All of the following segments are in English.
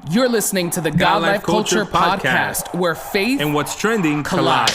You're listening to the God Life Culture podcast, where faith and what's trending collide.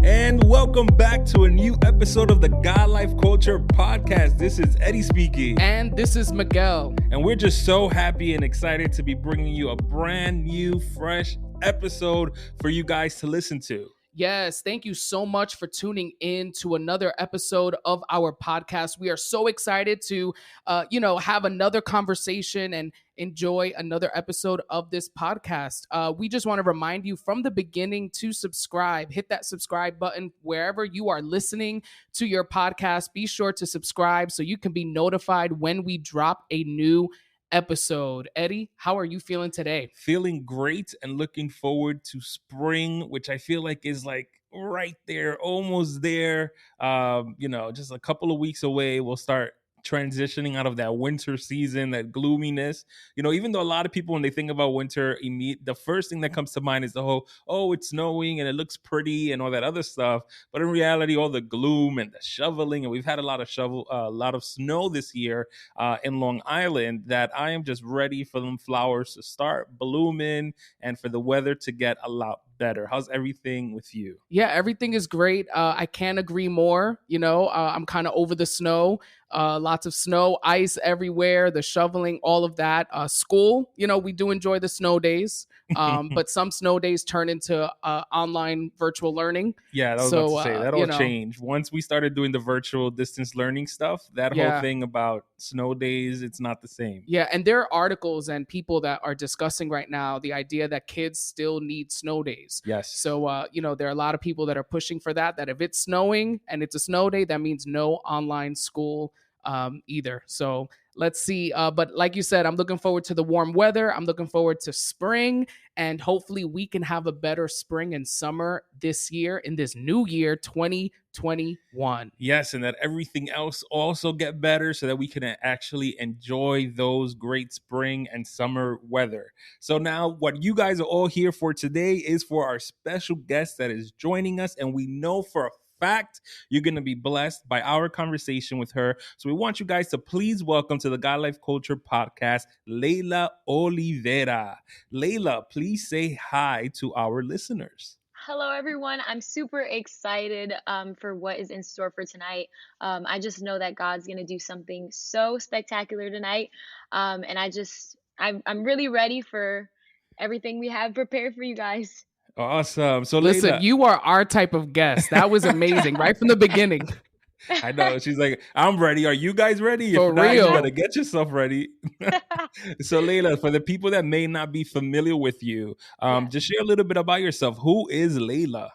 And welcome back to a new episode of the God Life Culture podcast. This is Eddie speaking. And this is Miguel. And we're just so happy and excited to be bringing you a brand new, fresh episode for you guys to listen to. Yes, thank you so much for tuning in to another episode of our podcast. We are so excited to, have another conversation and enjoy another episode of this podcast. We just want to remind you from the beginning to subscribe. Hit that subscribe button wherever you are listening to your podcast. Be sure to subscribe so you can be notified when we drop a new episode. Eddie, how are you feeling today? Feeling great and looking forward to spring, which I feel like is like right there, almost there. Just a couple of weeks away, we'll start transitioning out of that winter season, that gloominess. Even though a lot of people, when they think about winter, the first thing that comes to mind is the whole, it's snowing and it looks pretty and all that other stuff. But in reality, all the gloom and the shoveling, and we've had a lot of snow this year in Long Island, that I am just ready for them flowers to start blooming and for the weather to get a lot better. How's everything with you? Yeah, everything is great. I can't agree more. I'm kind of over the snow. Lots of snow, ice everywhere, the shoveling, all of that. School, we do enjoy the snow days, but some snow days turn into online virtual learning. Yeah, that was about to say, that all changed. Once we started doing the virtual distance learning stuff, that whole thing about snow days, it's not the same. Yeah, and there are articles and people that are discussing right now the idea that kids still need snow days. Yes. So, there are a lot of people that are pushing for that if it's snowing and it's a snow day, that means no online school either. So let's see. But like you said, I'm looking forward to the warm weather. I'm looking forward to spring, and hopefully we can have a better spring and summer this year, in this new year, 2021. Yes, and that everything else also get better so that we can actually enjoy those great spring and summer weather. So now what you guys are all here for today is for our special guest that is joining us, and we know for a fact you're going to be blessed by our conversation with her. So we want you guys to please welcome to the God Life Culture podcast, Laila Olivera. Laila, please say hi to our listeners. Hello, everyone. I'm super excited for what is in store for tonight. I just know that God's going to do something so spectacular tonight. And I'm really ready for everything we have prepared for you guys. Awesome. So listen, Laila, you are our type of guest. That was amazing, right from the beginning. I know. She's like, I'm ready. Are you guys ready? For if not, real. You gotta get yourself ready. So Laila, for the people that may not be familiar with you, just share a little bit about yourself. Who is Laila?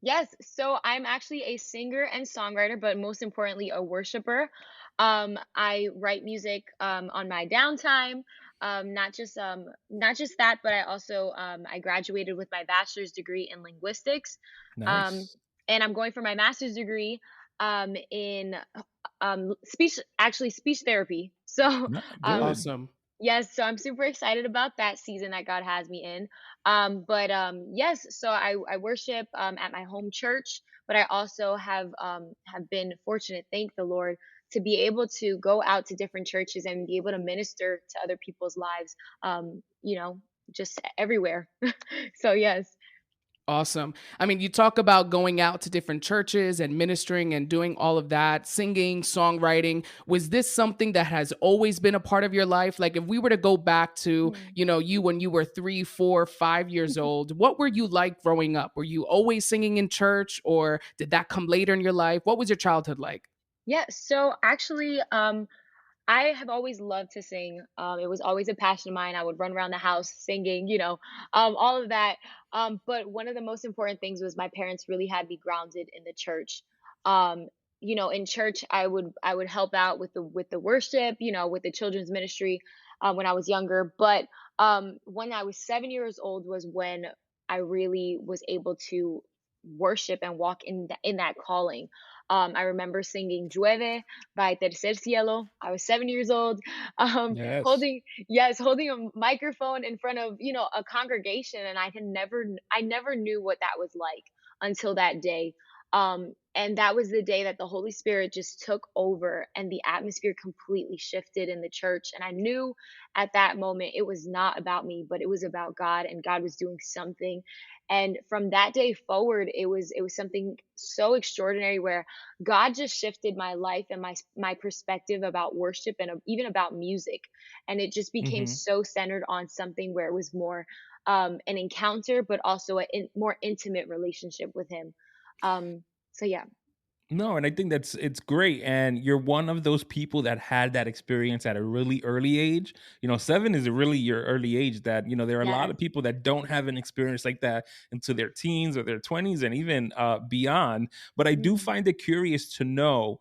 Yes. So I'm actually a singer and songwriter, but most importantly, a worshiper. I write music on my downtime. Not just that, but I also I graduated with my bachelor's degree in linguistics. Nice. And I'm going for my master's degree in speech therapy. So Awesome. yes, so I'm super excited about that season that God has me in. Yes, so I worship at my home church, but I also have been fortunate, thank the Lord, to be able to go out to different churches and be able to minister to other people's lives, just everywhere. So yes. Awesome. I mean, you talk about going out to different churches and ministering and doing all of that, singing, songwriting. Was this something that has always been a part of your life? Like if we were to go back to, you when you were 3, 4, 5 years old, what were you like growing up? Were you always singing in church, or did that come later in your life? What was your childhood like? Yeah, so actually, I have always loved to sing. It was always a passion of mine. I would run around the house singing, all of that. But one of the most important things was my parents really had me grounded in the church. In church, I would help out with the worship, with the children's ministry when I was younger. But when I was 7 years old was when I really was able to worship and walk in that calling. I remember singing Llueve by Tercer Cielo. I was 7 years old, Yes. holding, yes, holding a microphone in front of, a congregation. And I never knew what that was like until that day. And that was the day that the Holy Spirit just took over and the atmosphere completely shifted in the church. And I knew at that moment it was not about me, but it was about God, and God was doing something. And from that day forward, it was something so extraordinary where God just shifted my life and my perspective about worship and even about music. And it just became Hmm. so centered on something where it was more an encounter, but also a more intimate relationship with Him. So yeah. No, and I think it's great. And you're one of those people that had that experience at a really early age. 7 is really your early age that, there are a lot Yes. of people that don't have an experience like that into their teens or their 20s and even beyond. But I do Mhm. find it curious to know,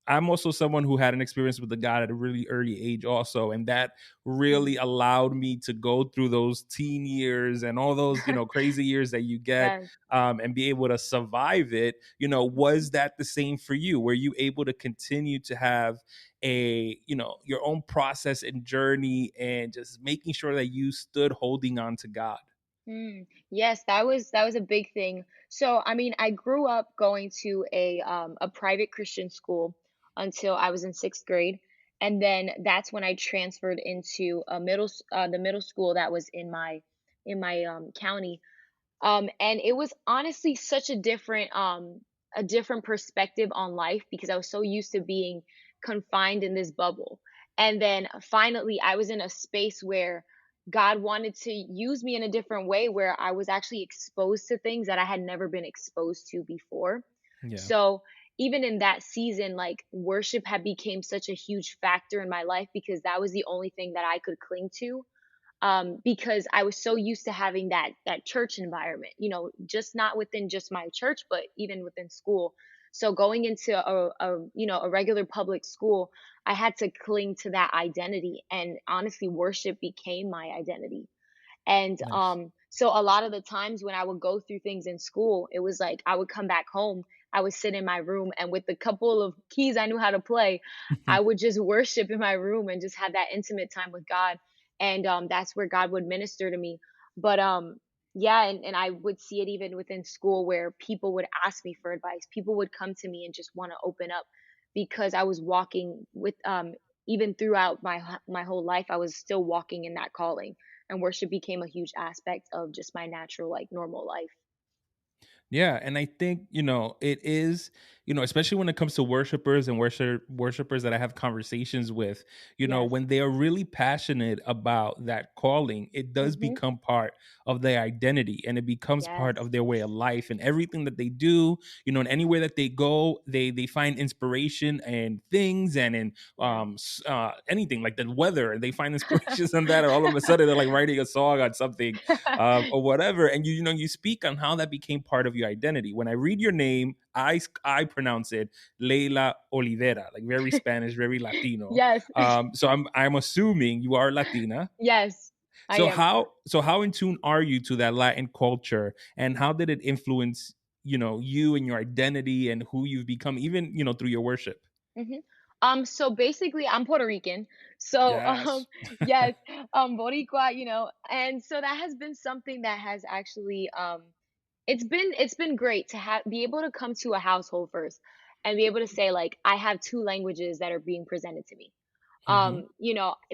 I'm also someone who had an experience with the God at a really early age, also. And that really Mhm. allowed me to go through those teen years and all those, crazy years that you get, Yes. and be able to survive it. Was that the same for you? Were you able to continue to have your own process and journey and just making sure that you stood holding on to God? Yes, that was a big thing. So, I mean, I grew up going to a private Christian school until I was in 6th grade, and then that's when I transferred into the middle school that was in my county. And it was honestly such a different perspective on life because I was so used to being confined in this bubble. And then finally I was in a space where God wanted to use me in a different way where I was actually exposed to things that I had never been exposed to before. Yeah. So even in that season, like worship had became such a huge factor in my life because that was the only thing that I could cling to, because I was so used to having that church environment, just not within just my church, but even within school. So going into a regular public school, I had to cling to that identity, and honestly, worship became my identity. And Nice. so a lot of the times when I would go through things in school, it was like I would come back home, I would sit in my room, and with the couple of keys I knew how to play, I would just worship in my room and just have that intimate time with God. And that's where God would minister to me. But yeah, and I would see it even within school where people would ask me for advice. People would come to me and just want to open up because I was walking with even throughout my whole life, I was still walking in that calling, and worship became a huge aspect of just my natural, like, normal life. Yeah, and I think, it is, especially when it comes to worshipers and worshipers that I have conversations with, Yes. when they are really passionate about that calling, it does Mhm. become part of their identity and it becomes part Yes. of their way of life and everything that they do, and anywhere that they go, they find inspiration and things and in Yes. anything like the weather, they find inspirations on that, or all of a sudden they're like writing a song on something, or whatever. And you speak on how that became part of your identity. When I read your name, I pronounce it Leila Olivera, like very Spanish, very Latino. Yes. So I'm assuming you are Latina. Yes, I So am. how in tune are you to that Latin culture, and how did it influence you and your identity and who you've become, even through your worship? Mhm. So basically, I'm Puerto Rican. So, Yes. yes, Boricua, and so that has been something that has actually, it's been great to be able to come to a household first and be able to say like I have two languages that are being presented to me. Hmm.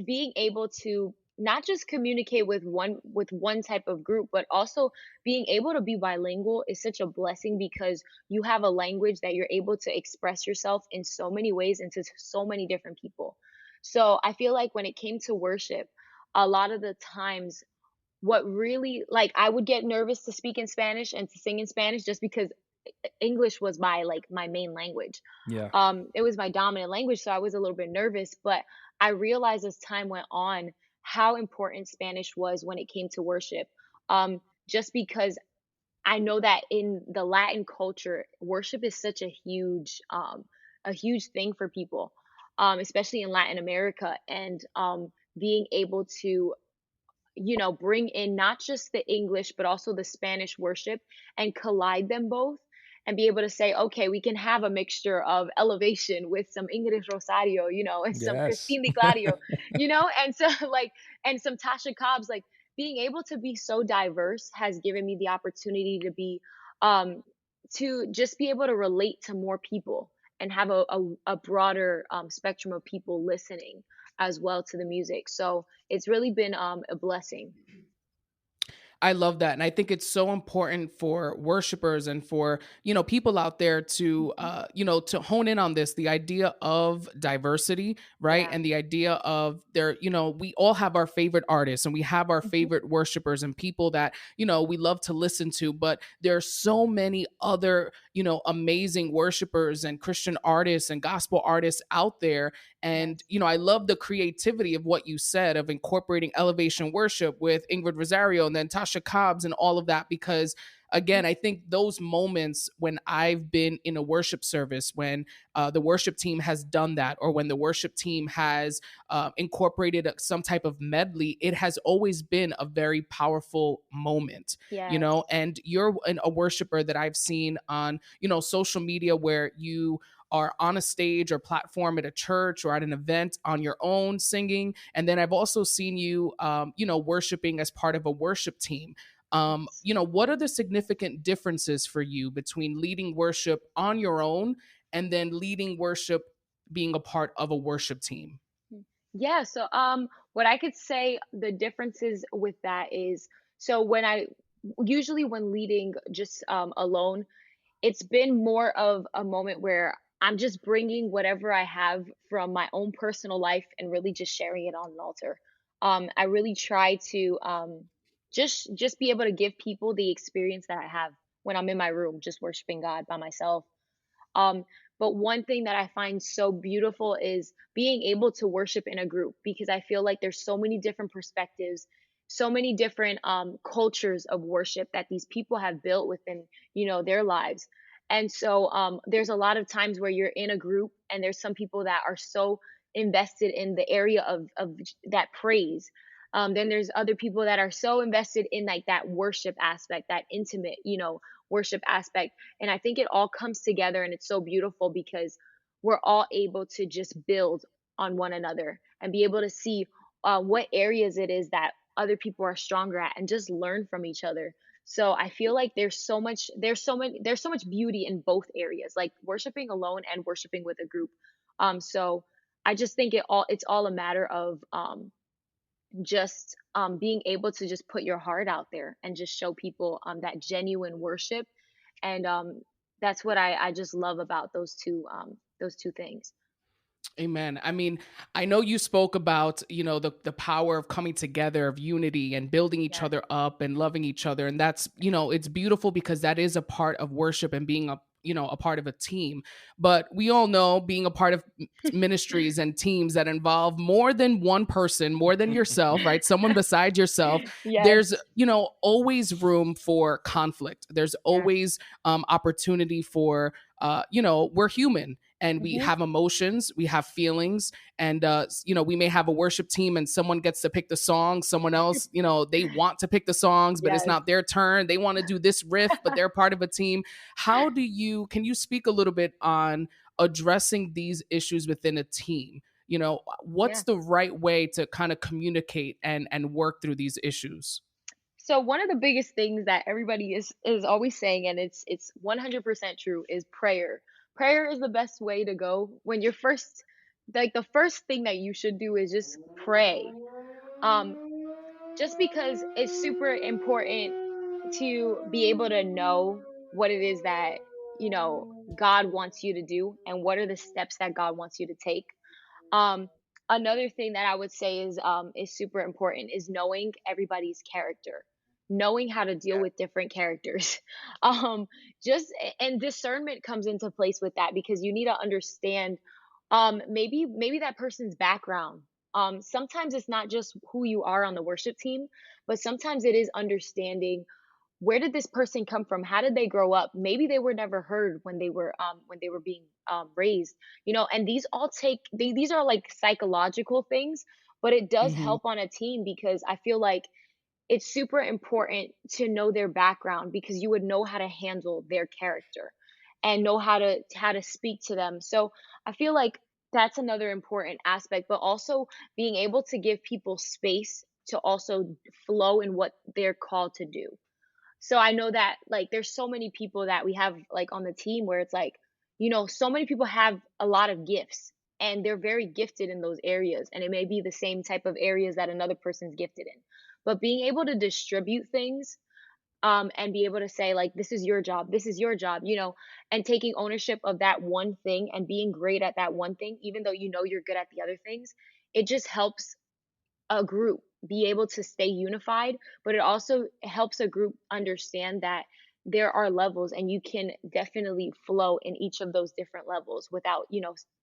Being able to not just communicate with one type of group, but also being able to be bilingual is such a blessing because you have a language that you're able to express yourself in so many ways and to so many different people. So I feel like when it came to worship, a lot of the times what really, like, I would get nervous to speak in Spanish and to sing in Spanish just because English was my main language. Yeah. It was my dominant language, so I was a little bit nervous, but I realized as time went on how important Spanish was when it came to worship. Just because I know that in the Latin culture, worship is such a huge thing for people, especially in Latin America, and being able to bring in not just the English, but also the Spanish worship and collide them both and be able to say, okay, we can have a mixture of elevation with some English Rosario, and some Yes. Christine Di Clario, and so like, and some Tasha Cobbs, like being able to be so diverse has given me the opportunity um, to just be able to relate to more people and have a broader spectrum of people listening as well to the music. So it's really been a blessing. I love that. And I think it's so important for worshipers and for, people out there to, Mhm. to hone in on this, the idea of diversity, right? Yeah. And the idea of we all have our favorite artists and we have our Mhm. favorite worshipers and people that, we love to listen to, but there are so many other, amazing worshipers and Christian artists and gospel artists out there. And, Yes. I love the creativity of what you said of incorporating elevation worship with Ingrid Rosario and then Tasha Cobbs and all of that, because Mhm. again, I think those moments when I've been in a worship service, when the worship team has done that, or when the worship team has incorporated some type of medley, it has always been a very powerful moment, Yes. and you're a worshiper that I've seen on, social media where you are on a stage or platform at a church or at an event on your own singing. And then I've also seen you, worshiping as part of a worship team. Yes. What are the significant differences for you between leading worship on your own and then leading worship being a part of a worship team? Mm. Yeah, so what I could say the differences with that is, so when I usually when leading just alone, it's been more of a moment where I'm just bringing whatever I have from my own personal life and really just sharing it on an altar. I really try to just be able to give people the experience that I have when I'm in my room just worshiping God by myself. Um, but one thing that I find so beautiful is being able to worship in a group, because I feel like there's so many different perspectives, so many different cultures of worship that these people have built within, their lives. And so there's a lot of times where you're in a group and there's some people that are so invested in the area of that praise. Then there's other people that are so invested in like that worship aspect, that intimate, worship aspect. And I think it all comes together and it's so beautiful because we're all able to just build on one another and be able to see what areas it is that other people are stronger at and just learn from each other. So I feel like there's so much beauty in both areas, like worshiping alone and worshiping with a group. So I just think it's all a matter of just being able to just put your heart out there and just show people that genuine worship. And that's what I just love about those two things. Amen. I mean, I know you spoke about, the power of coming together, of unity and building each Yes. other up and loving each other. And that's, it's beautiful because that is a part of worship and being a part of a team. But we all know being a part of ministries and teams that involve more than one person, more than yourself, right? Someone beside yourself, there's, Yes. always room for conflict. There's Yes. always opportunity for, we're human and we Hmm. have emotions, we have feelings, and we may have a worship team and someone gets to pick the song, someone else, they want to pick the songs but it's Yes. not their turn, they want to do this riff but they're part of a team. Can you speak a little bit on addressing these issues within a team? What's Yeah. the right way to kind of communicate and work through these issues? So one of the biggest things that everybody is always saying, and it's 100% true, is prayer. Prayer is the best way to go when you're first, like the first thing that you should do is just pray. Um, just because it's super important to be able to know what it is that, God wants you to do and what are the steps that God wants you to take. Um, Another thing that I would say is super important is knowing everybody's character, knowing how to deal with different characters. Just and discernment comes into place with that because you need to understand maybe that person's background. Sometimes it's not just who you are on the worship team, but sometimes it is understanding where did this person come from? How did they grow up? Maybe they were never heard when they were being raised, and these all these are like psychological things, but it does Hmm. help on a team because I feel like it's super important to know their background because you would know how to handle their character and know how to speak to them. So I feel like that's another important aspect, but also being able to give people space to also flow in what they're called to do. So I know that like there's so many people that we have like on the team where it's like, so many people have a lot of gifts and they're very gifted in those areas, and it may be the same type of areas that another person's gifted in. But being able to distribute things, and be able to say like this is your job, and taking ownership of that one thing and being great at that one thing, even though you're good at the other things, it just helps a group be able to stay unified, but it also helps a group understand that there are levels and you can definitely flow in each of those different levels without,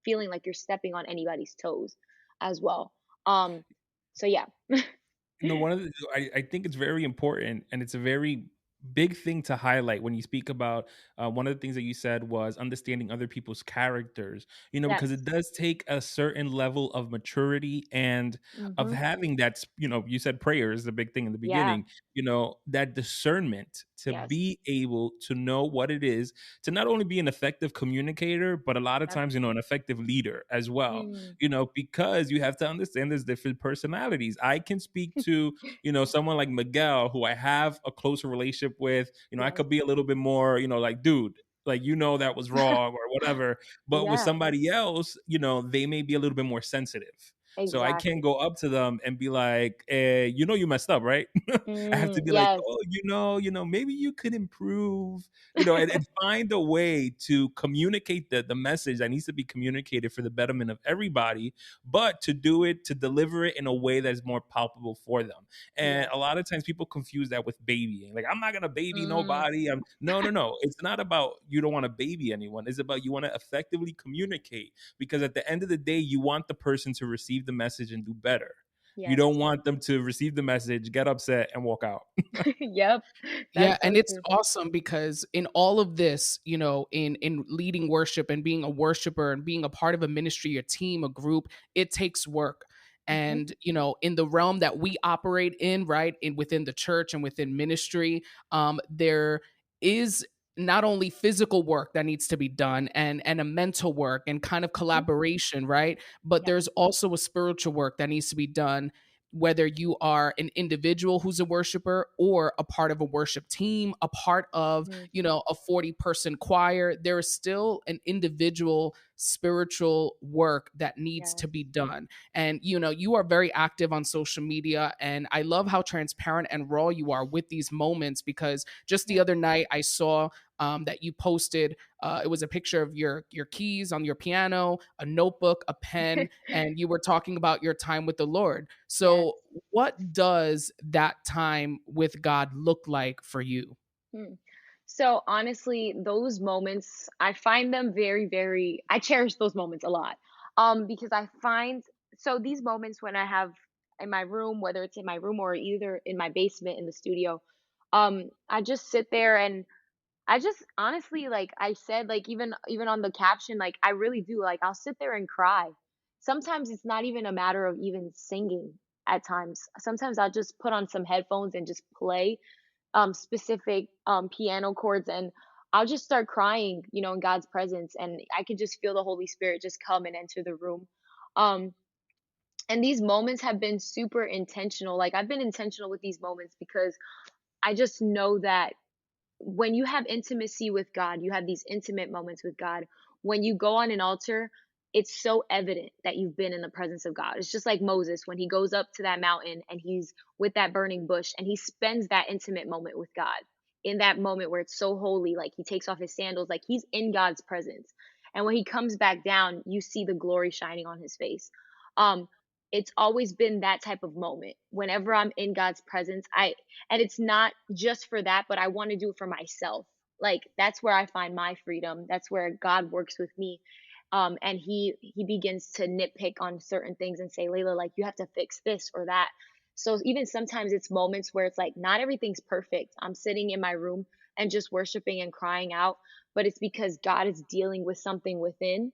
feeling like you're stepping on anybody's toes as well. Um, so yeah. One of the I think it's very important, and it's a very big thing to highlight when you speak about one of the things that you said was understanding other people's characters, because it Yes. does take a certain level of maturity and of Mhm. having that, you said prayer is the big thing in the Yeah. beginning, that discernment to Yes. be able to know what it is to not only be an effective communicator, but a lot of Yep. times, an effective leader as well, Mm. because you have to understand there's different personalities. I can speak to, someone like Miguel, who I have a closer relationship with. I Yes. could be a little bit more, like, dude, like, that was wrong or whatever. But with Yeah, somebody else, they may be a little bit more sensitive. So I can't exactly. go up to them and be like, you messed up, right? I have to be like, Yes. oh, maybe you could improve, and find a way to communicate the message that needs to be communicated for the betterment of everybody, but to do it, to deliver it in a way that's more palpable for them. And Yes. a lot of times people confuse that with babying. Like, I'm not gonna baby Mm. nobody. No, no, no. It's not about you don't want to baby anyone. It's about you want to effectively communicate, because at the end of the day, you want the person to receive the message and do better. You Yes. don't want them to receive the message, get upset, and walk out. Yep. Yeah, That's so and it's true. awesome because in all of this, in leading worship and being a worshiper and being a part of a ministry, a team, a group, it takes work. Mhm. And in the realm that we operate in, right, in within the church and within ministry, there is not only physical work that needs to be done and a mental work and kind of Mhm. collaboration, right? But Yep. there's also a spiritual work that needs to be done, whether you are an individual who's a worshiper or a part of a worship team, a part of, Mhm. a 40-person choir, there is still an individual spiritual work that needs to Yes. be done. And, you are very active on social media. And I love how transparent and raw you are with these moments because just the Yes. other night I saw that you posted. It was a picture of your keys on your piano, a notebook, a pen, and you were talking about your time with the Lord. Yes. So, what does that time with God look like for you? Hmm. So honestly, those moments, I find them very, very, I cherish those moments a lot. Because I find, so these moments when I have in my room, whether it's in my room or either in my basement in the studio, I just sit there and I just honestly, like I said, like even on the caption, like I really do, like I'll sit there and cry. Sometimes it's not even a matter of even singing at times. Sometimes I'll just put on some headphones and just play specific piano chords, and I'll just start crying, in God's presence, and I could just feel the Holy Spirit just come and enter the room. Um and these moments have been super intentional. Like I've been intentional with these moments because I just know that when you have intimacy with God, you have these intimate moments with God. When you go on an altar, it's so evident that you've been in the presence of God. It's just like Moses when he goes up to that mountain and he's with that burning bush and he spends that intimate moment with God. In that moment where it's so holy, like he takes off his sandals, like he's in God's presence. And when he comes back down, you see the glory shining on his face. Um, it's always been that type of moment. Whenever I'm in God's presence, and it's not just for that, but I want to do it for myself. Like that's where I find my freedom. That's where God works with me. And he begins to nitpick on certain things and say, Layla, like you have to fix this or that. So even sometimes it's moments where it's like not everything's perfect. I'm sitting in my room and just worshiping and crying out, but it's because God is dealing with something within,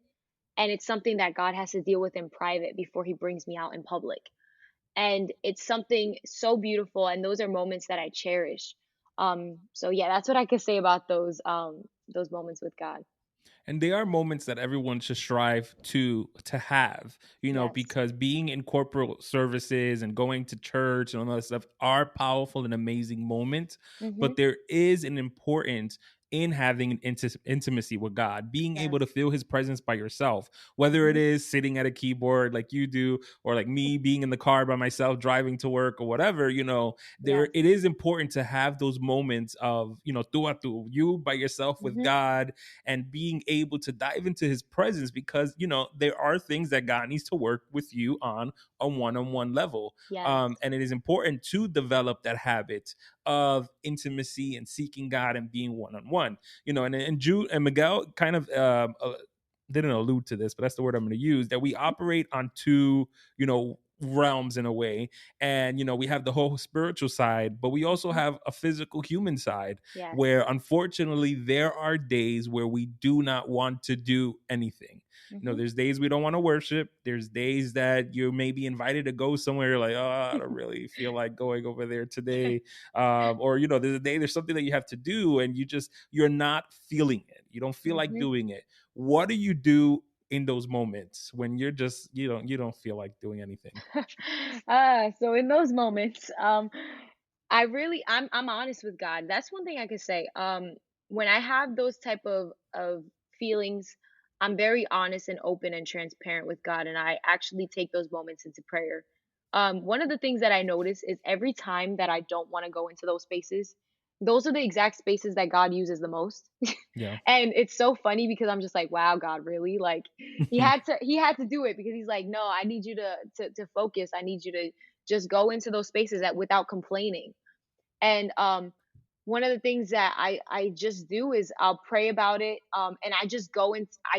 and it's something that God has to deal with in private before he brings me out in public. And it's something so beautiful, and those are moments that I cherish. So yeah, that's what I could say about those moments with God. And they are moments that everyone should strive to have, Yes. because being in corporate services and going to church and all that stuff are powerful and amazing moments, Mhm. but there is an importance in having an intimacy with God, being able to Yes. feel his presence by yourself, whether it Mhm. is sitting at a keyboard like you do, or like me being in the car by myself driving to work or whatever. There, Yes. it is important to have those moments of, tu you by yourself with Mhm. God, and being able to dive into his presence, because there are things that God needs to work with you on a one-on-one level. Yes. And it is important to develop that habit of intimacy and seeking God and being one-on-one. And Jude and Miguel kind of didn't allude to this, but that's the word I'm going to use, that we operate on two, realms in a way. And we have the whole spiritual side, but we also Mhm. have a physical human side, Yes. where unfortunately there are days where we do not want to do anything. Mhm. There's days we don't want to worship. There's days that you may be invited to go somewhere. You're like, oh, I don't really feel like going over there today. Or, there's a day, there's something that you have to do, and you're not feeling it. You don't feel like Mhm. doing it. What do you do in those moments when you don't feel like doing anything? So in those moments, I'm honest with God. That's one thing I can say. When I have those type of feelings, I'm very honest and open and transparent with God, and I actually take those moments into prayer. One of the things that I notice is every time that I don't want to go into those spaces, those are the exact spaces that God uses the most. Yeah. And it's so funny because I'm just like, wow, God, really? Like he had to do it because he's like, no, I need you to focus. I need you to just go into those spaces that without complaining. And one of the things that I just do is I'll pray about it. And I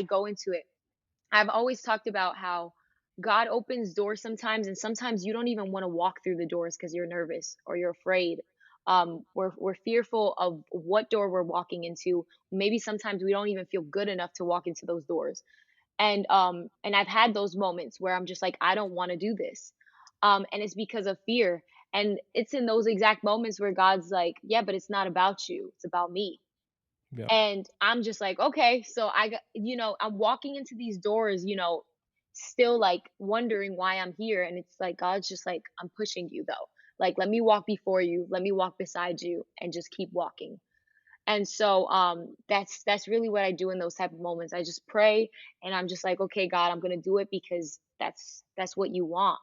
go into it. I've always talked about how God opens doors sometimes, and sometimes you don't even want to walk through the doors because you're nervous or you're afraid. We're fearful of what door we're walking into. Maybe sometimes we don't even feel good enough to walk into those doors. And I've had those moments where I'm just like, I don't want to do this. And it's because of fear. And it's in those exact moments where God's like, yeah, but it's not about you, it's about me. Yeah. And I'm just like, okay, so I'm walking into these doors, still like wondering why I'm here. And it's like, God's just like, I'm pushing you though. Like, let me walk before you, let me walk beside you, and just keep walking. And so that's really what I do in those type of moments. I just pray, and I'm just like, okay, God, I'm gonna do it because that's what you want.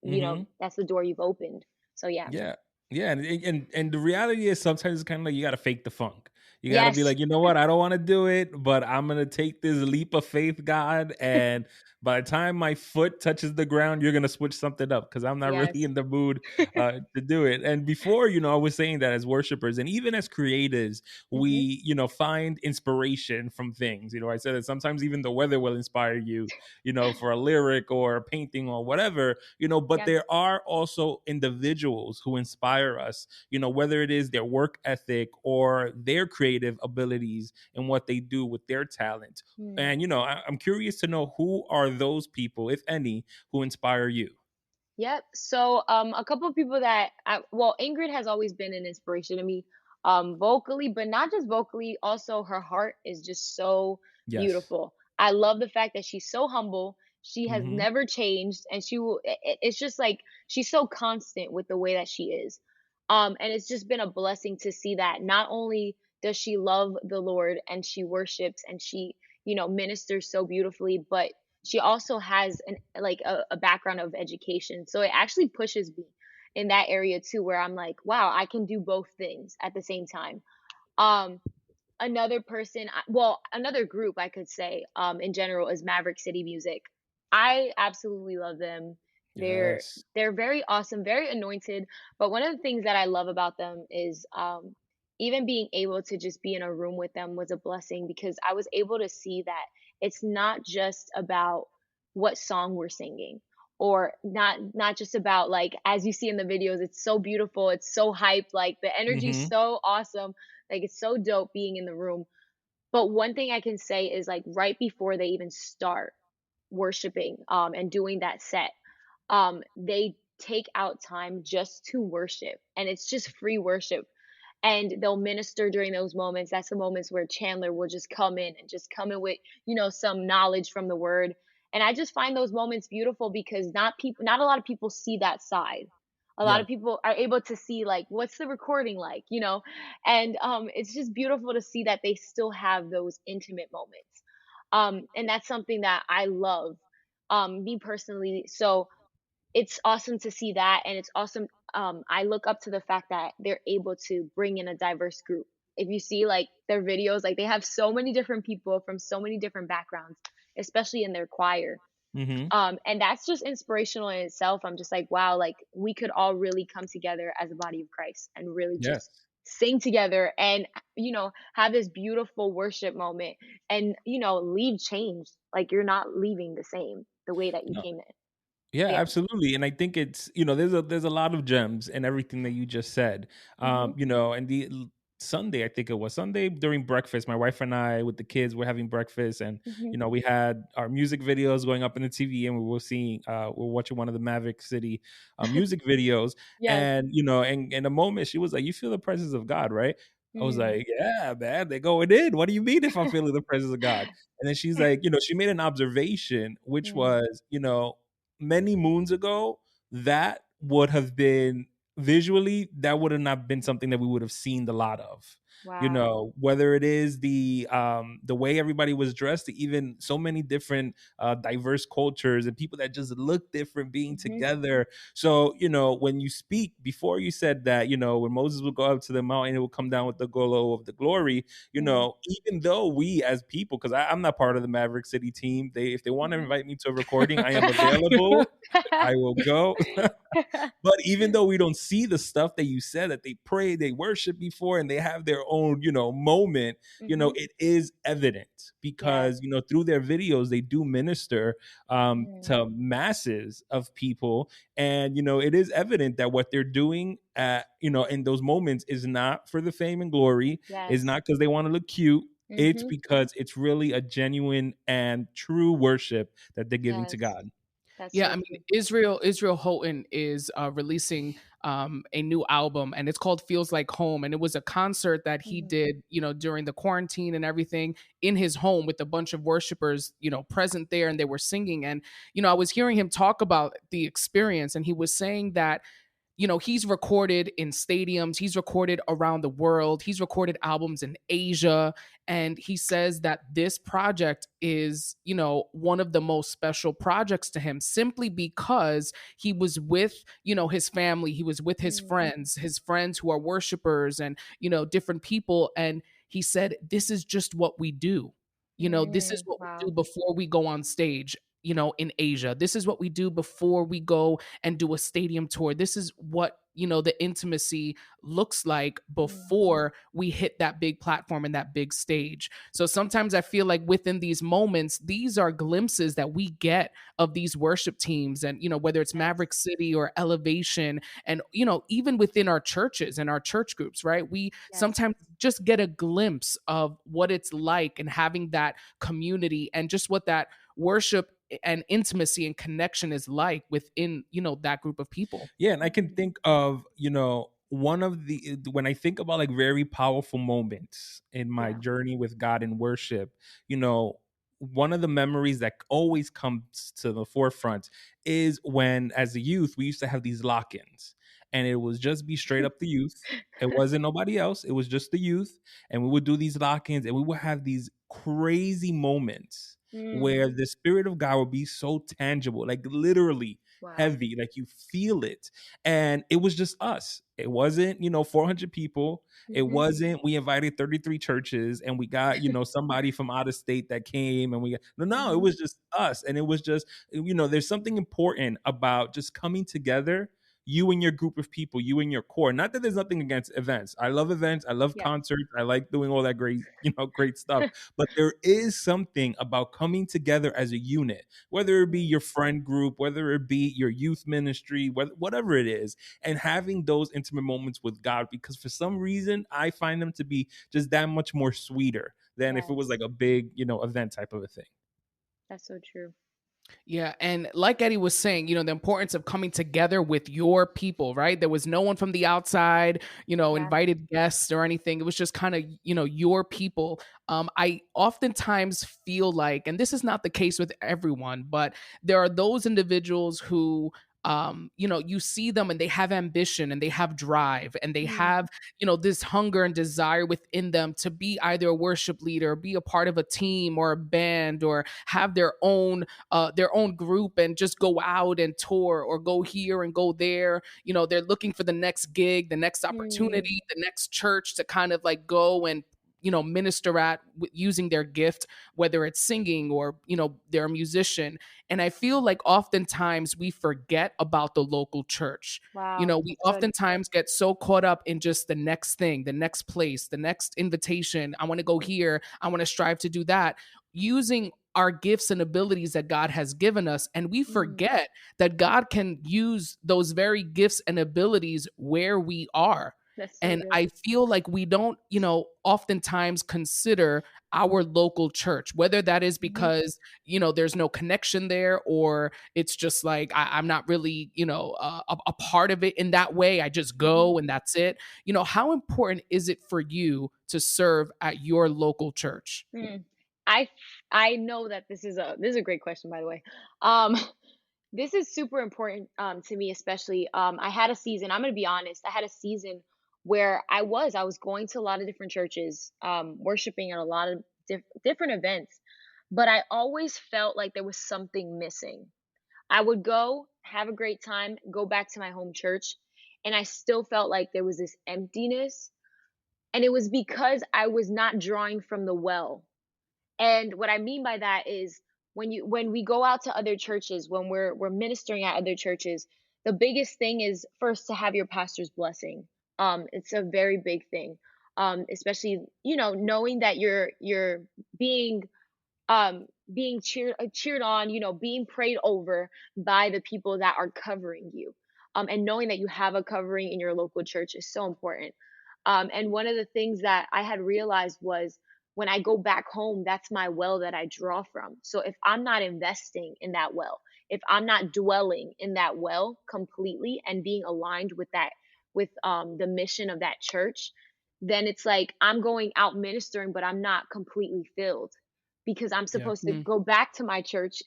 Hmm. That's the door you've opened. So yeah. Yeah. Yeah. And the reality is, sometimes it's kind of like you got to fake the funk. You got to be Yes. like, you know what? I don't want to do it, but I'm going to take this leap of faith, God. And by the time my foot touches the ground, you're going to switch something up, because I'm not really Yes. in the mood to do it. And before, I was saying that as worshipers and even as creatives, Hmm. we, find inspiration from things. I said that sometimes even the weather will inspire you, for a lyric or a painting or whatever, but Yeah. there are also individuals who inspire us, whether it is their work ethic or their creative abilities and what they do with their talent. Hmm. And, I'm curious to know, who are those people, if any, who inspire you? Yep. So, a couple of people well, Ingrid has always been an inspiration to me, vocally, but not just vocally. Also, her heart is just so Yes. beautiful. I love the fact that she's so humble. She has Hmm. never changed, and it's just like she's so constant with the way that she is. And it's just been a blessing to see that. Not only does she love the Lord and she worships and she, ministers so beautifully, but she also has a background of education, so it actually pushes me in that area too, where I'm like, wow, I can do both things at the same time. um Another person, well, another group I could say, in general, is Maverick City Music. I absolutely love them. They're Yes. they're very awesome, very anointed. But one of the things that I love about them is, even being able to just be in a room with them was a blessing, because I was able to see that it's not just about what song we're singing, or not just about, like, as you see in the videos, it's so beautiful, it's so hyped, like the energy's Hmm. so awesome, like, it's so dope being in the room. But one thing I can say is, like, right before they even start worshiping, and doing that set, they take out time just to worship, and it's just free worship, and they'll minister during those moments. That's the moments where Chandler will just come in and just come in with, some knowledge from the word. And I just find those moments beautiful because not a lot of people see that side. A lot Yeah. of people are able to see like what's the recording like, and it's just beautiful to see that they still have those intimate moments. And that's something that I love, me personally. So it's awesome to see that, and it's awesome. I look up to the fact that they're able to bring in a diverse group. If you see like their videos, like they have so many different people from so many different backgrounds, especially in their choir. Mm-hmm. And that's just inspirational in itself. I'm just like, wow, like we could all really come together as a body of Christ and really Yes. just sing together and have this beautiful worship moment and leave changed. Like you're not leaving the same the way that you No. came in. Yeah, Yeah. absolutely. And I think it's, there's a lot of gems in everything that you just said. Mhm. And Sunday, I think it was Sunday during breakfast, my wife and I with the kids were having breakfast, and Mhm. we had our music videos going up in the TV, and we were watching one of the Maverick City music videos. Yes. And and in a moment she was like, "You feel the presence of God, right?" I was Mm. like, "Yeah, man, they're going in. What do you mean if I'm feeling the presence of God?" And then she's like, she made an observation, which Mm. was, many moons ago, that would have been visually, that would have not been something that we would have seen a lot of. Wow. Whether it is the way everybody was dressed, to even so many different diverse cultures and people that just look different being Mhm. together. So, when you speak, before you said that, when Moses would go up to the mountain, it would come down with the glow of the glory. Mm. Even though we as people, because I'm not part of the Maverick City team, if they want to Mhm. invite me to a recording, I am available. I will go. But even though we don't see the stuff that you said that they pray, they worship before, and they have their own, moment, Mhm. it is evident Yes. because, through their videos, they do minister Mm. to masses of people. And, it is evident that what they're doing in those moments is not for the fame and glory, is Yes. not because they want to look cute. It's Mhm. because it's really a genuine and true worship that they're giving to Yes. God. That's Yeah, so I mean, true. Israel Houghton is releasing a new album, and it's called "Feels Like Home." And it was a concert that he Mhm. did, during the quarantine and everything, in his home with a bunch of worshipers, present there, and they were singing. And I was hearing him talk about the experience, and he was saying that he's recorded in stadiums, he's recorded around the world, he's recorded albums in Asia. And he says that this project is, one of the most special projects to him simply because he was with, his family, he was with Mm. his friends who are worshipers and, different people. And he said, this is just what we do. This is Mm. what we do Wow. before we go on stage, in Asia. This is what we do before we go and do a stadium tour. This is what, the intimacy looks like Mm. before we hit that big platform and that big stage. So sometimes I feel like within these moments, these are glimpses that we get of these worship teams, and whether it's Yes. Maverick City or Elevation, and even within our churches and our church groups, right? We Yes. sometimes just get a glimpse of what it's like and having that community and just what that worship and intimacy and connection is like within that group of people. Yeah, and I can Mhm. think of, one of the when I think about like very powerful moments in my Yeah. journey with God in worship, one of the memories that always comes to the forefront is when as a youth we used to have these lock-ins, and it was just be straight up the youth. It wasn't nobody else, it was just the youth. And we would do these lock-ins, and we would have these crazy moments Mm. where the spirit of God would be so tangible, like literally Wow. heavy, like you feel it. And it was just us. It wasn't, 400 people. It Mhm. wasn't, we invited 33 churches and we got, somebody from out of state that came, and we got, no, it Mhm. was just us. And it was just, there's something important about just coming together, you and your group of people, you and your core. Not that there's nothing against events. I love events. I love Yes. concerts. I like doing all that great, great stuff. But there is something about coming together as a unit, whether it be Mm. your friend group, whether it be your youth ministry, whatever it is, and having those intimate moments with God, because for some reason I find them to be just that much more sweeter than if it was Yes. like a big, event type of a thing. That's so true. Yeah, and like Eddie was saying, the importance of coming together with your people, right? There was no one from the outside, Yeah. invited guests or anything. It was just kind of, your people. I oftentimes feel like, and this is not the case with everyone, but there are those individuals who you see them and they have ambition and they have drive and they Mm, have, this hunger and desire within them to be either a worship leader, be a part of a team or a band, or have their own group and just go out and tour or go here and go there. They're looking for the next gig, the next mm, opportunity, the next church to kind of like go and minister at using their gift, whether it's singing or they're a musician. And I feel like oftentimes we forget about the local church. wow, We that's good. oftentimes get so caught up in just the next thing, the next place, the next invitation. I want to go here, I want to strive to do that, using our gifts and abilities that God has given us. And we Mm, forget that God can use those very gifts and abilities where we are. that's so And good. I feel like we don't, oftentimes consider our local church, whether that is Mhm, because, there's no connection there, or it's just like I'm not really, a part of it in that way. I just mhm. go and that's it. How important is it for you to serve at your local church? Mm. I f I know that this is a great question, by the way. Um, this is super important, to me, especially, I had a season, I'm gonna be honest, I had a season where I was going to a lot of different churches, worshiping at a lot of different events, but I always felt like there was something missing. I would go, have a great time, go back to my home church, and I still felt like there was this emptiness, and it was because I was not drawing from the well. And what I mean by that is when we go out to other churches, when we're ministering at other churches, the biggest thing is first to have your pastor's blessing. It's a very big thing. Especially, knowing that you're being being cheered on, being prayed over by the people that are covering you. And knowing that you have a covering in your local church is so important. And one of the things that I had realized was when I go back home, that's my well that I draw from. So if I'm not investing in that well, if I'm not dwelling in that well completely and being aligned with that, with the mission of that church, then it's like I'm going out ministering, but I'm not completely filled because I'm Yeah. supposed to go back to my church,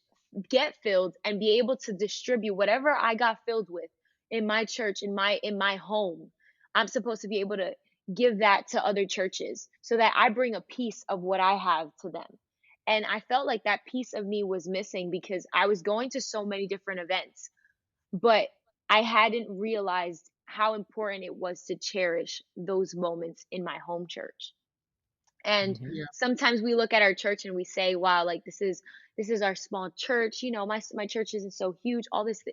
get filled, and be able to distribute whatever I got filled with in my church, in my home. I'm supposed to be able to give that to other churches so that I bring a piece of what I have to them. And I felt like that piece of me was missing because I was going to so many different events, but I hadn't realized how important it was to cherish those moments in my home church. And Mhm. Yeah. sometimes we look at our church and we say, "Wow, like this is our small church. My church isn't so huge. All these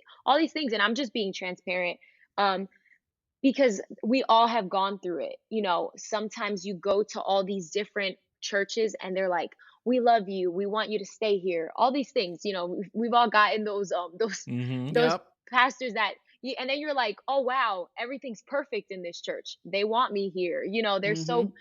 things." And I'm just being transparent. Um, because we all have gone through it. Sometimes you go to all these different churches and they're like, "We love you. We want you to stay here." All these things, we've all gotten those Mhm. those Yep. pastors that and then you're like, "Oh wow, everything's perfect in this church. They want me here." They're so, Mhm.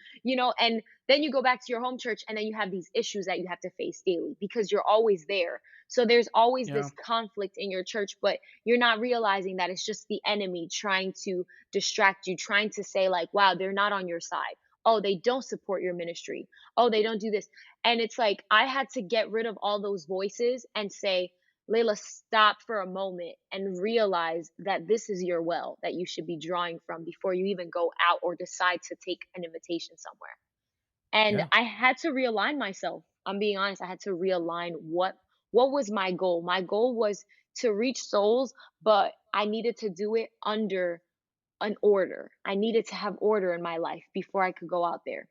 and then you go back to your home church and then you have these issues that you have to face daily because you're always there. So there's always Yeah. this conflict in your church, but you're not realizing that it's just the enemy trying to distract you, trying to say, like, wow, they're not on your side. Oh, they don't support your ministry. Oh, they don't do this. And it's like, I had to get rid of all those voices and say, Layla, stop for a moment and realize that this is your well that you should be drawing from before you even go out or decide to take an invitation somewhere. And Yeah. I had to realign myself. I'm being honest. I had to realign what was my goal. My goal was to reach souls, but I needed to do it under an order. I needed to have order in my life before I could go out there.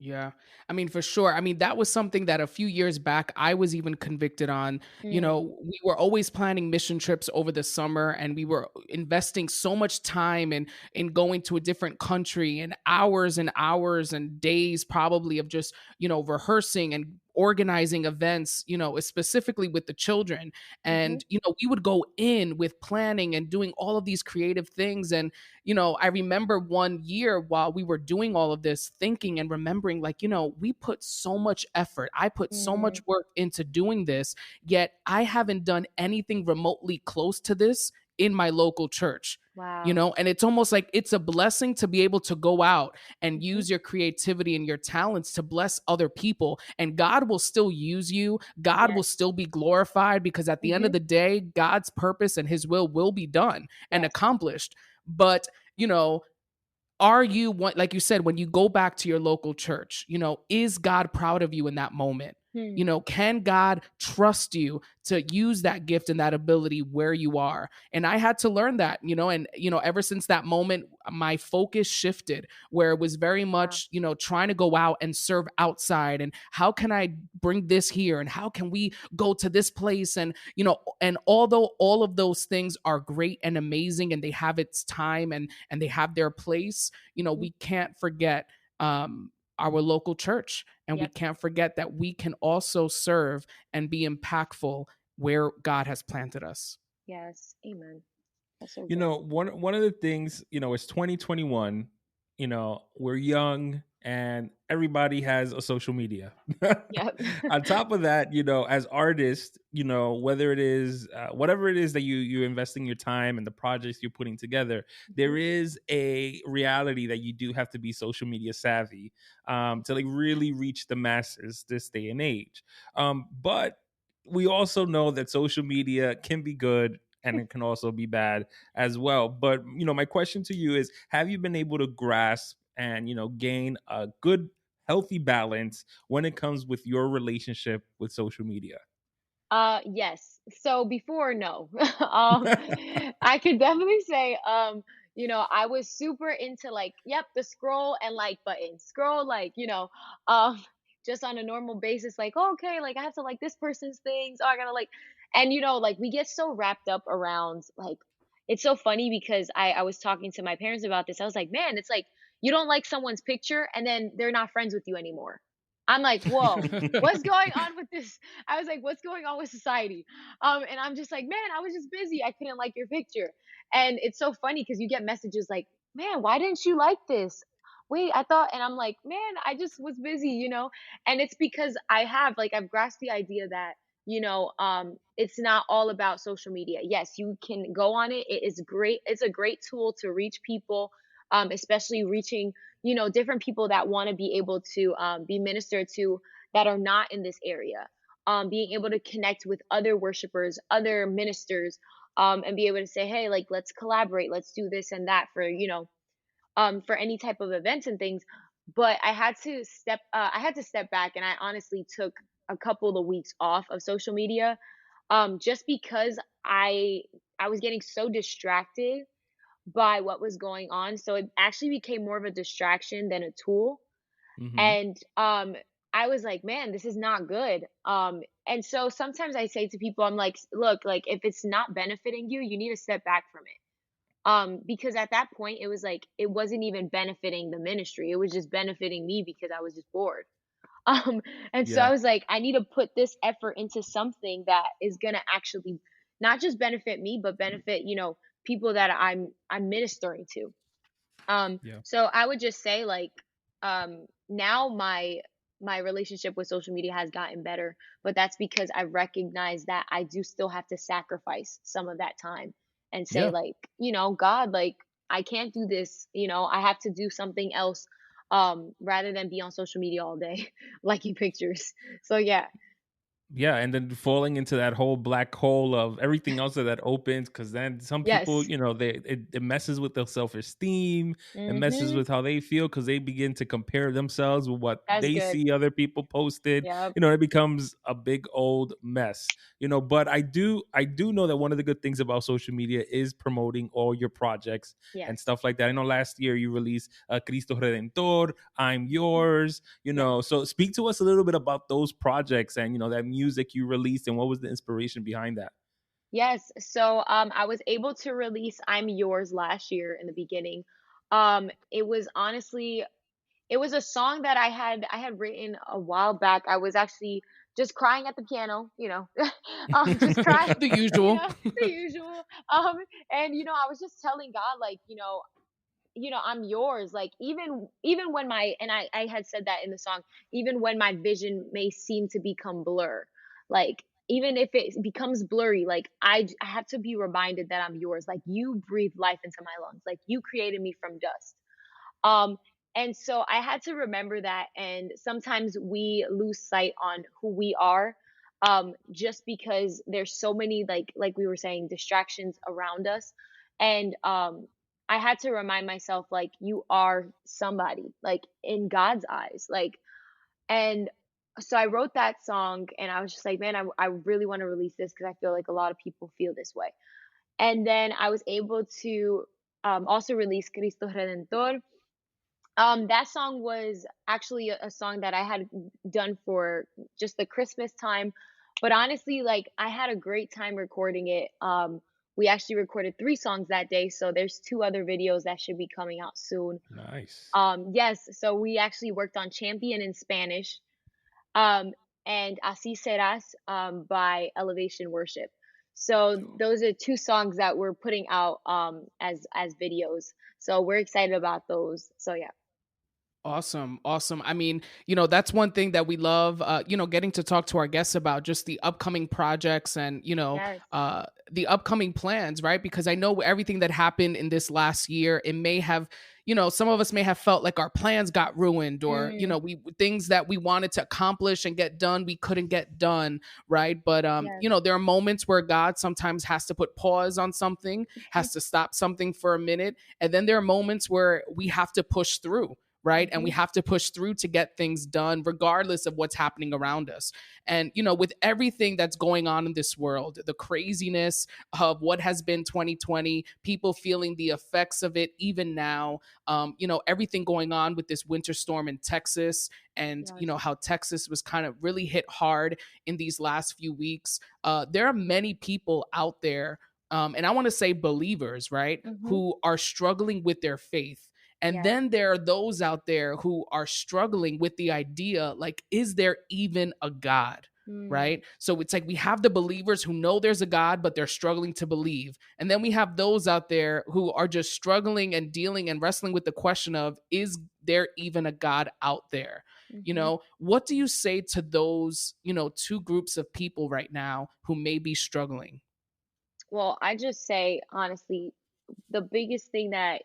Yeah. I mean, for sure. I mean, that was something that a few years back I was even convicted on. Mm, We were always planning mission trips over the summer and we were investing so much time in going to a different country and hours and days probably of just, rehearsing and organizing events, specifically with the children. Hmm. And, we would go in with planning and doing all of these creative things. And, I remember one year while we were doing all of this, thinking and remembering, like, we put so much effort. I put so Hmm. much work into doing this, yet I haven't done anything remotely close to this in my local church. Wow. And it's almost like it's a blessing to be able to go out and Hmm. use your creativity and your talents to bless other people. And God will still use you. God will Yes. still be glorified, because at the end Hmm. of the day, God's purpose and his will be done and Yes. accomplished. But, you know, are you, like you said, when you go back to your local church, is God proud of you in that moment? Hmm. Can God trust you to use that gift and that ability where you are? And I had to learn that, and ever since that moment, my focus shifted, where it was very Wow. much, trying to go out and serve outside, and how can I bring this here, and how can we go to this place? And and although all of those things are great and amazing, and they have its time, and they have their place, Hmm. we can't forget our local church, and we Yep. can't forget that we can also serve and be impactful where God has planted us. Yes. Amen. That's so You good. know, one of the things, it's 2021, we're young and everybody has a social media. Yep. On top of that, as artists, whether it is whatever it is that you're investing your time and the projects you're putting together, Hmm. there is a reality that you do have to be social media savvy, to like really reach the masses this day and age. But we also know that social media can be good and it can also be bad as well. But my question to you is: have you been able to grasp and gain a good, healthy balance when it comes with your relationship with social media? Yes. So before, no. I could definitely say, I was super into like, yep, the scroll and like button. Scroll like, um, just on a normal basis, like, oh, okay, like I have to like this person's things. Oh, I gotta like, and like we get so wrapped up around like, it's so funny because I was talking to my parents about this. I was like, man, it's like you don't like someone's picture and then they're not friends with you anymore. I'm like, whoa, what's going on with this? I was like, what's going on with society? And I'm just like, man, I was just busy. I couldn't like your picture. And it's so funny because you get messages like, man, why didn't you like this? Wait, I thought, and I'm like, man, I just was busy. And it's because I've grasped the idea that, it's not all about social media. Yes, you can go on it. It is great. It's a great tool to reach people, especially reaching, different people that want to be able to be ministered to that are not in this area, being able to connect with other worshipers, other ministers, and be able to say, hey, like, let's collaborate, let's do this and that for, for any type of events and things. But I had to step back, and I honestly took a couple of weeks off of social media, just because I was getting so distracted by what was going on. So it actually became more of a distraction than a tool. Hmm. And I was like, man, this is not good. And so sometimes I say to people, I'm like, look, like if it's not benefiting you, you need to step back from it. Because at that point it was like it wasn't even benefiting the ministry. It was just benefiting me because I was just bored. Um, and so I Yeah. was like, I need to put this effort into something that is gonna actually not just benefit me, but benefit, people that I'm ministering to. Yeah. So I would just say like, now my relationship with social media has gotten better, but that's because I recognize that I do still have to sacrifice some of that time and say Yeah. like, God, like I can't do this, I have to do something else, rather than be on social media all day liking pictures. So yeah. Yeah, and then falling into that whole black hole of everything else that opens, because then some people, Yes. it messes with their self-esteem, it messes Mhm. with how they feel because they begin to compare themselves with what That's they good. see other people posted. Yep. It becomes a big old mess. But I do know that one of the good things about social media is promoting all your projects and Yes. stuff like that. I know last year you released Cristo Redentor, I'm Mhm. Yours, Yes. so speak to us a little bit about those projects and that music you released and what was the inspiration behind that. Yes. So I was able to release I'm Yours last year in the beginning. It was honestly it was a song that I had written a while back. I was actually just crying at the piano, just crying, The usual. the usual. Um, and I was just telling God, like, I'm yours. Like, even when I had said that in the song, even when my vision may seem to become blur, like even if it becomes blurry, like I have to be reminded that I'm yours. Like, you breathe life into my lungs. Like, you created me from dust. Um, and so I had to remember that. And sometimes we lose sight on who we are, just because there's so many, like we were saying, distractions around us. And I had to remind myself, like, you are somebody, like, in God's eyes, like. And so I wrote that song, and I was just like, man, I really want to release this because I feel like a lot of people feel this way. And then I was able to also release Cristo Redentor. That song was actually a song that I had done for just the Christmas time, but honestly, like, I had a great time recording it. We actually recorded 3 songs that day, so there's 2 other videos that should be coming out soon. Nice. Yes, so we actually worked on Champion in Spanish, um, and Así Serás, by Elevation Worship. So those are 2 songs that we're putting out as videos. So we're excited about those. So yeah. Awesome. Awesome. I mean, that's one thing that we love, getting to talk to our guests about just the upcoming projects and, Yes. the upcoming plans, right? Because I know everything that happened in this last year, it may have, some of us may have felt like our plans got ruined or, Mm, we things that we wanted to accomplish and get done, we couldn't get done, right? But, yes. there are moments where God sometimes has to put pause on something, has to stop something for a minute. And then there are moments where we have to push through, right? And we Mhm. have to push through to get things done, regardless of what's happening around us. And, with everything that's going on in this world, the craziness of what has been 2020, people feeling the effects of it even now, everything going on with this winter storm in Texas and, Yes. how Texas was kind of really hit hard in these last few weeks. There are many people out there, and I want to say believers, right, Mhm. who are struggling with their faith, and Yes. then there are those out there who are struggling with the idea, like, is there even a God? Mm. Right. So it's like we have the believers who know there's a God, but they're struggling to believe. And then we have those out there who are just struggling and dealing and wrestling with the question of, is there even a God out there? Mhm. What do you say to those, two groups of people right now who may be struggling? Well, I just say, honestly, the biggest thing that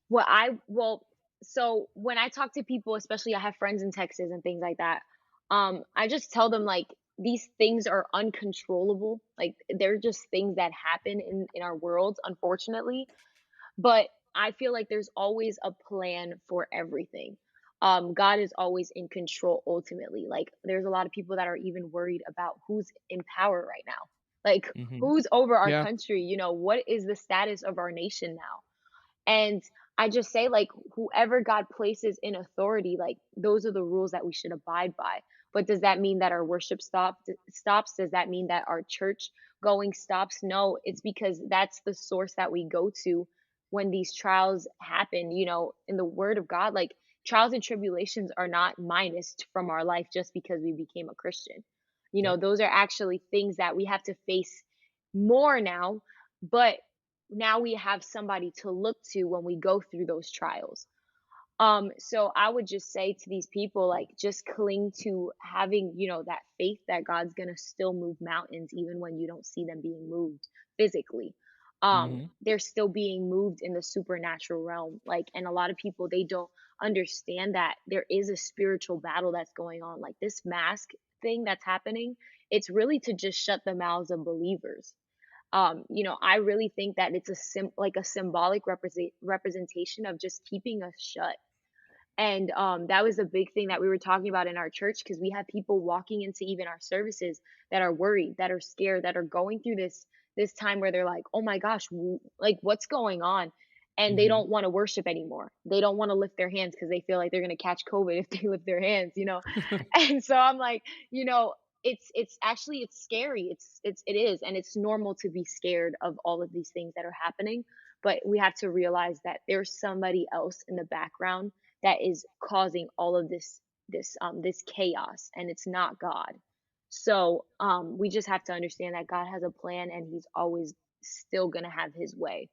what I well, so when I talk to people, especially I have friends in Texas and things like that, I just tell them, like, these things are uncontrollable. Like, they're just things that happen in our world, unfortunately. But I feel like there's always a plan for everything. God is always in control ultimately. Like, there's a lot of people that are even worried about who's in power right now. Like, Hmm. who's over our Yeah. country? What is the status of our nation now? And I just say, like, whoever God places in authority, like, those are the rules that we should abide by. But does that mean that our worship stops? Does that mean that our church going stops? No, it's because that's the source that we go to when these trials happen. In the word of God, like, trials and tribulations are not minused from our life just because we became a Christian. Yep. Those are actually things that we have to face more now. But now we have somebody to look to when we go through those trials. So I would just say to these people, like, just cling to having, that faith that God's gonna still move mountains even when you don't see them being moved physically. Hmm. They're still being moved in the supernatural realm. Like, and a lot of people, they don't understand that there is a spiritual battle that's going on. Like, this mask thing that's happening, it's really to just shut the mouths of believers. I really think that it's like a symbolic representation of just keeping us shut. And that was a big thing that we were talking about in our church, because we have people walking into even our services that are worried, that are scared, that are going through this time where they're like, oh my gosh, like, what's going on? And they Hmm. don't want to worship anymore. They don't want to lift their hands because they feel like they're going to catch COVID if they lift their hands. And so I'm like, it's actually, it's scary. It is, and it's normal to be scared of all of these things that are happening. But we have to realize that there's somebody else in the background that is causing all of this chaos, and it's not God. So we just have to understand that God has a plan, and He's always still gonna have His way.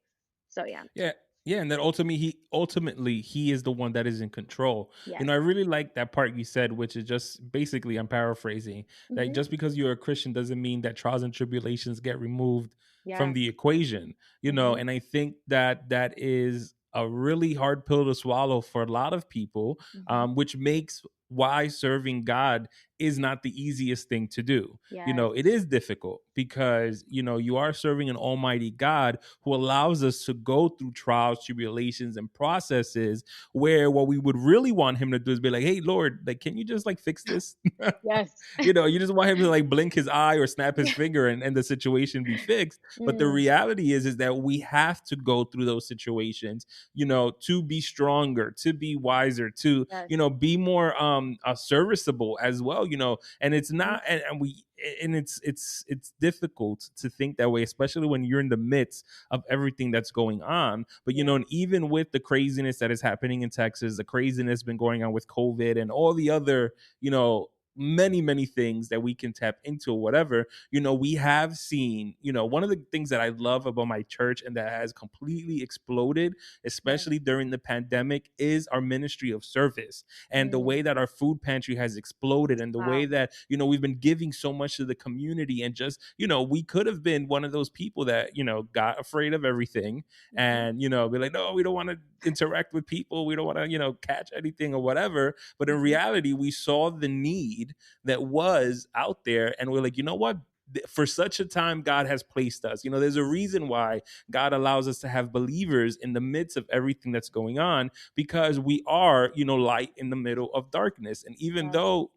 So yeah. Yeah. Yeah, and that ultimately he is the one that is in control. Yes. I really like that part you said, which is just basically, I'm paraphrasing, that Hmm. just because you're a Christian doesn't mean that trials and tribulations get removed from Yes. the equation. Hmm. And I think that that is a really hard pill to swallow for a lot of people, Hmm. which makes why serving God is not the easiest thing to do. Yes. It is difficult because you are serving an almighty God who allows us to go through trials, tribulations, and processes where what we would really want him to do is be like, hey, Lord, like, can you just like fix this? Yes. You just want him to like blink his eye or snap his finger, and the situation be fixed. But the Mm, reality is that we have to go through those situations, to be stronger, to be wiser, to, yes. be more serviceable as well, and it's Hmm. not, and it's difficult to think that way, especially when you're in the midst of everything that's going on. But Yeah. and even with the craziness that is happening in Texas, the craziness been going on with COVID and all the other, many things that we can tap into or whatever, we have seen, one of the things that I love about my church and that has completely exploded, Yes. especially during the pandemic, is our ministry of service, and the Mm, way that our food pantry has exploded, and the way wow. that we've been giving so much to the community. And just, we could have been one of those people that got afraid of everything, Hmm. and be like, no, we don't want to interact with people, we don't want to catch anything or whatever. But in Hmm. reality, we saw the need that was out there, and we're like, you know what, for such a time God has placed us. There's a reason why God allows us to have believers in the midst of everything that's going on, because we are, light in the middle of darkness. And even Yes. though,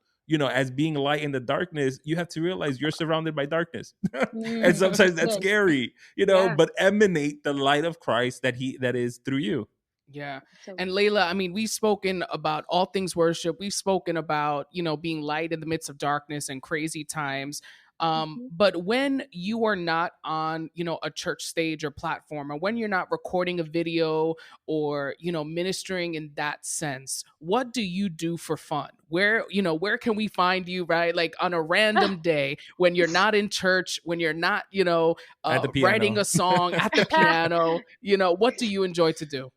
as being light in the darkness, you have to realize you're surrounded by darkness. And Mm, sometimes that's yes. scary, Yeah. but emanate the light of Christ that is through you. Yeah. So. And Layla, I mean, we've spoken about all things worship. We've spoken about, being light in the midst of darkness and crazy times. Hmm. But when you are not on, a church stage or platform, or when you're not recording a video or, ministering in that sense, what do you do for fun? Where can we find you, right? Like on a random day when you're not in church, when you're not, At the writing piano. a song at the piano, what do you enjoy to do?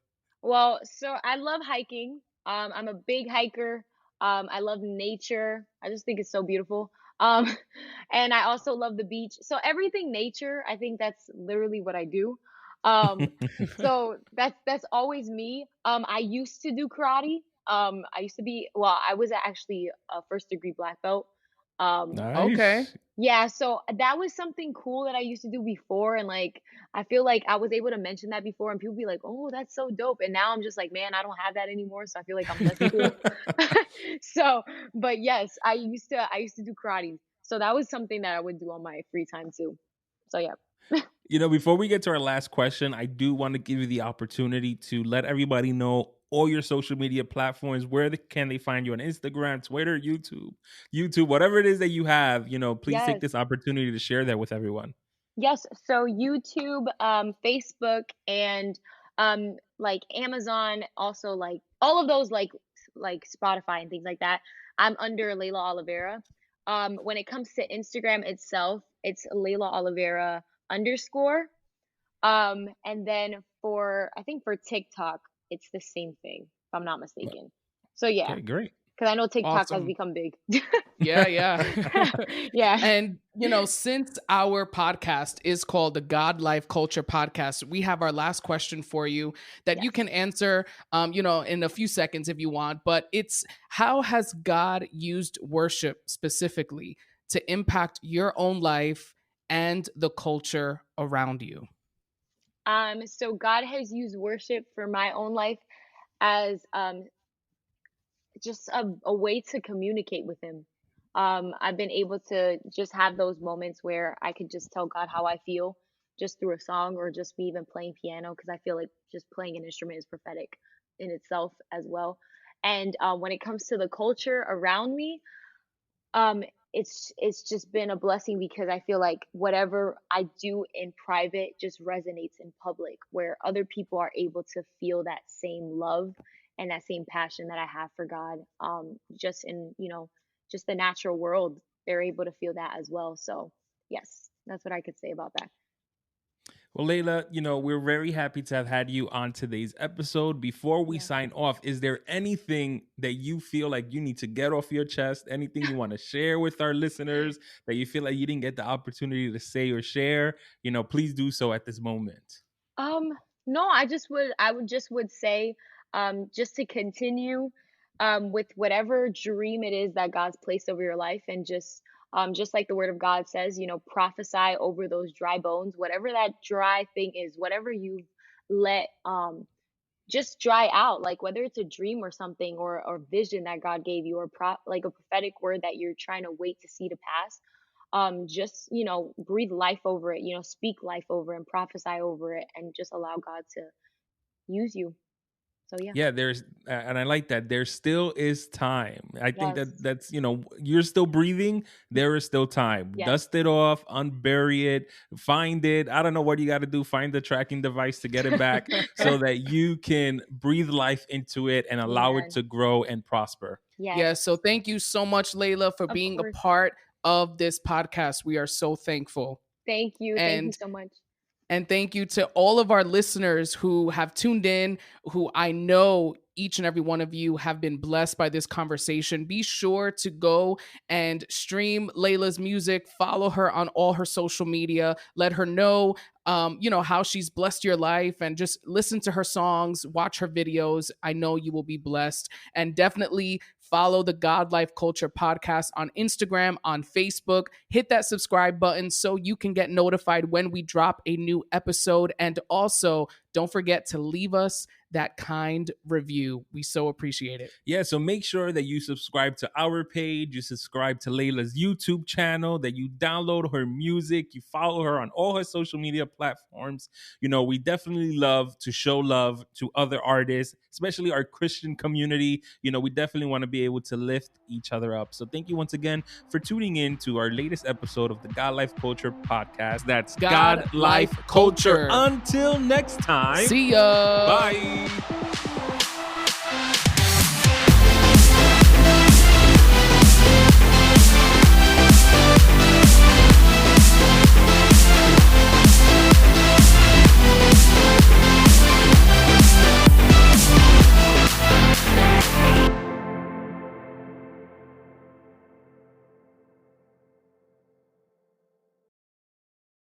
Well, so I love hiking. I'm a big hiker. I love nature. I just think it's so beautiful. Um, and I also love the beach. So everything nature, I think that's literally what I do. Um, so that's always me. I used to do karate. I used to be, well, I was actually a first degree black belt. Okay. Nice. Yeah, so that was something cool that I used to do before, and like I feel like I was able to mention that before, and people be like, "Oh, that's so dope." And now I'm just like, "Man, I don't have that anymore." So I feel like I'm less cool. So, but yes, I used to do karate. So that was something that I would do on my free time too. So yeah. Before we get to our last question, I do want to give you the opportunity to let everybody know all your social media platforms. Where can they find you on Instagram, Twitter, YouTube, whatever it is that you have. Please take Yes. this opportunity to share that with everyone. Yes, so YouTube, Facebook, and like Amazon, also like all of those, like Spotify and things like that. I'm under Laila Olivera. When it comes to Instagram itself, it's Laila Olivera underscore. And then for I think for TikTok, it's the same thing, if I'm not mistaken. So yeah, Okay, great. because I know TikTok has Awesome. become big. Yeah, yeah. Yeah. And, since our podcast is called the God Life Culture Podcast, we have our last question for you that you Yes. can answer, in a few seconds if you want. But it's, how has God used worship specifically to impact your own life and the culture around you? So God has used worship for my own life as just a way to communicate with him. I've been able to just have those moments where I could just tell God how I feel just through a song, or just me even playing piano, because I feel like just playing an instrument is prophetic in itself as well. And when it comes to the culture around me, um, it's just been a blessing, because I feel like whatever I do in private just resonates in public, where other people are able to feel that same love and that same passion that I have for God. Just in, just the natural world, they're able to feel that as well. So yes, that's what I could say about that. Well, Laila, we're very happy to have had you on today's episode. Before we sign off, is there anything that you feel like you need to get off your chest? Anything you want to share with our listeners that you feel like you didn't get the opportunity to say or share? Please do so at this moment. No, I would just would say, just to continue, with whatever dream it is that God's placed over your life, and just like the word of God says, prophesy over those dry bones, whatever that dry thing is, whatever you let, just dry out, like whether it's a dream or something, or vision that God gave you, or like a prophetic word that you're trying to wait to see to pass. Just, breathe life over it, speak life over it and prophesy over it, and just allow God to use you. So yeah. Yeah, there's and I like that. There still is time. I think Yes. that's you're still breathing. There is still time. Yes. Dust it off, unbury it, find it. I don't know what you got to do. Find the tracking device to get it back, so that you can breathe life into it and allow it to grow and prosper. Yes. Yeah. So thank you so much, Laila, for being a part of this podcast. We are so thankful. Thank you. Thank you so much. And thank you to all of our listeners who have tuned in, who I know each and every one of you have been blessed by this conversation. Be sure to go and stream Laila's music, follow her on all her social media, let her know, how she's blessed your life, and just listen to her songs, watch her videos. I know you will be blessed. And definitely follow the God Life Culture podcast on Instagram, on Facebook. Hit that subscribe button so you can get notified when we drop a new episode. And also, don't forget to leave us that kind review. We so appreciate it. Yeah, so make sure that you subscribe to our page, you subscribe to Laila's YouTube channel, that you download her music, you follow her on all her social media platforms. We definitely love to show love to other artists, especially our Christian community. We definitely want to be able to lift each other up. So thank you once again for tuning in to our latest episode of the God Life Culture podcast. That's God Life Culture. Until next time. See ya. Bye.